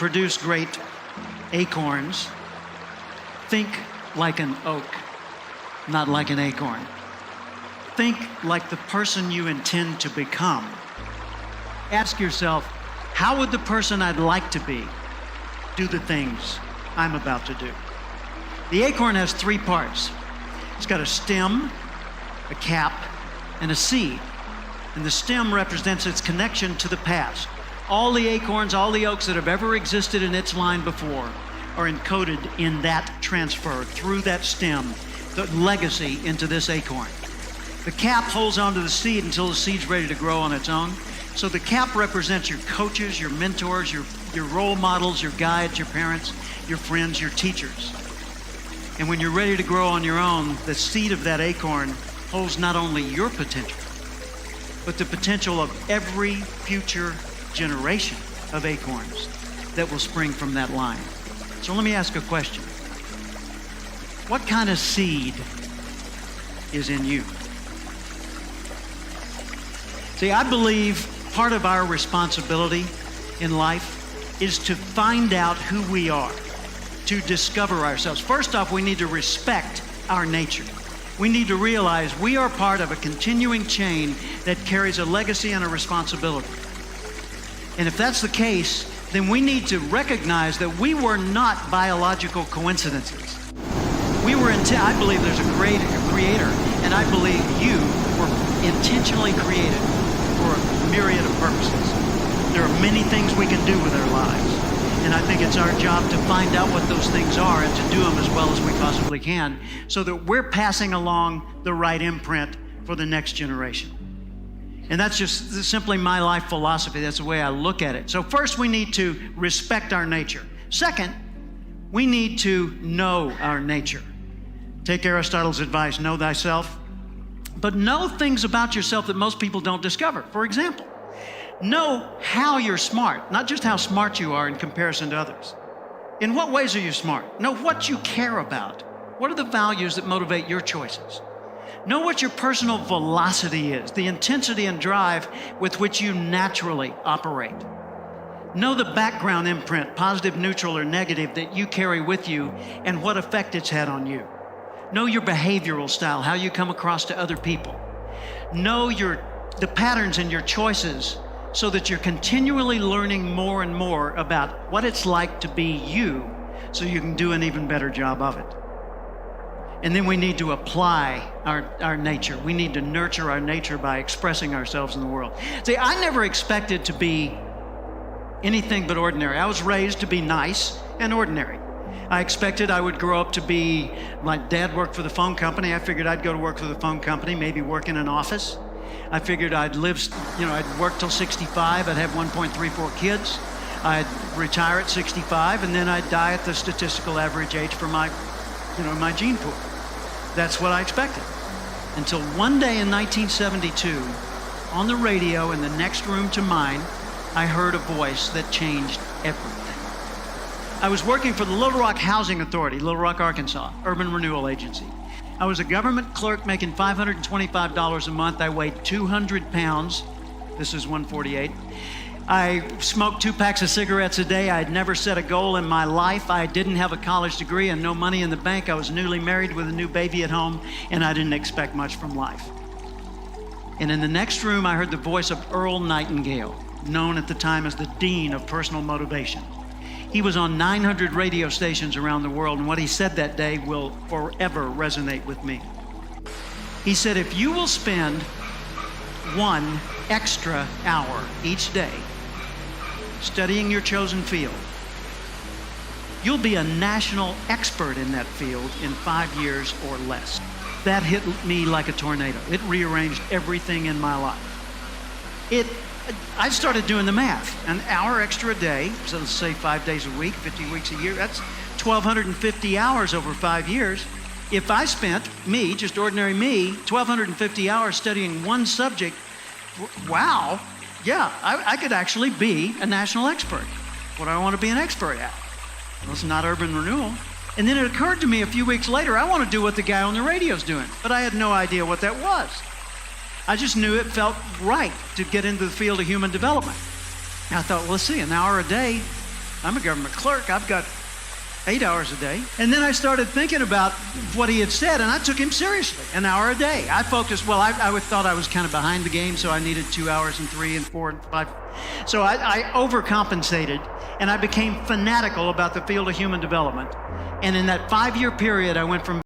produce great acorns, think like an oak, not like an acorn. Think like the person you intend to become. Ask yourself, how would the person I'd like to be do the things I'm about to do? The acorn has three parts. It's got a stem, a cap, and a seed. And the stem represents its connection to the past. All the acorns, all the oaks that have ever existed in its line before are encoded in that transfer through that stem, the legacy into this acorn. The cap holds onto the seed until the seed's ready to grow on its own. So the cap represents your coaches, your mentors, your role models, your guides, your parents, your friends, your teachers. And when you're ready to grow on your own, the seed of that acorn holds not only your potential, but the potential of every future generation of acorns that will spring from that line. So let me ask a question. What kind of seed is in you? See, I believe part of our responsibility in life is to find out who we are, to discover ourselves. First off, we need to respect our nature. We need to realize we are part of a continuing chain that carries a legacy and a responsibility. And if that's the case, then we need to recognize that we were not biological coincidences. I believe there's a great creator, and I believe you were intentionally created for a myriad of purposes. There are many things we can do with our lives, and I think it's our job to find out what those things are and to do them as well as we possibly can so that we're passing along the right imprint for the next generation. And that's just simply my life philosophy. That's the way I look at it. So first, we need to respect our nature. Second, we need to know our nature. Take Aristotle's advice, know thyself, but know things about yourself that most people don't discover. For example, know how you're smart, not just how smart you are in comparison to others. In what ways are you smart? Know what you care about. What are the values that motivate your choices? Know what your personal velocity is, the intensity and drive with which you naturally operate. Know the background imprint, positive, neutral, or negative, that you carry with you and what effect it's had on you. Know your behavioral style, how you come across to other people. Know the patterns in your choices so that you're continually learning more and more about what it's like to be you so you can do an even better job of it. And then we need to apply our nature. We need to nurture our nature by expressing ourselves in the world. See, I never expected to be anything but ordinary. I was raised to be nice and ordinary. I expected I would grow up to be, my dad worked for the phone company. I figured I'd go to work for the phone company, maybe work in an office. I figured I'd work till 65. I'd have 1.34 kids. I'd retire at 65, and then I'd die at the statistical average age for my gene pool. That's what I expected. Until one day in 1972, on the radio in the next room to mine, I heard a voice that changed everything. I was working for the Little Rock Housing Authority, Little Rock, Arkansas, Urban Renewal Agency. I was a government clerk making $525 a month. I weighed 200 pounds. This is 148. I smoked 2 packs of cigarettes a day. I had never set a goal in my life. I didn't have a college degree and no money in the bank. I was newly married with a new baby at home, and I didn't expect much from life. And in the next room, I heard the voice of Earl Nightingale, known at the time as the Dean of Personal Motivation. He was on 900 radio stations around the world, and what he said that day will forever resonate with me. He said, if you will spend 1 extra hour each day studying your chosen field, you'll be a national expert in that field in 5 years or less. That hit me like a tornado. It rearranged everything in my life. I started doing the math. An hour extra a day, so let's say 5 days a week, 50 weeks a year, that's 1,250 hours over 5 years. If I spent, just ordinary me, 1,250 hours studying one subject, wow, yeah, I could actually be a national expert. What do I want to be an expert at? Well, it's not urban renewal. And then it occurred to me a few weeks later, I want to do what the guy on the radio's doing, but I had no idea what that was. I just knew it felt right to get into the field of human development. And I thought, well, let's see, an hour a day, I'm a government clerk. I've got 8 hours a day. And then I started thinking about what he had said, and I took him seriously, an hour a day. I focused, well, I thought I was kind of behind the game, so I needed 2 hours and 3 and 4 and 5. So I overcompensated, and I became fanatical about the field of human development. And in that 5-year period, I went from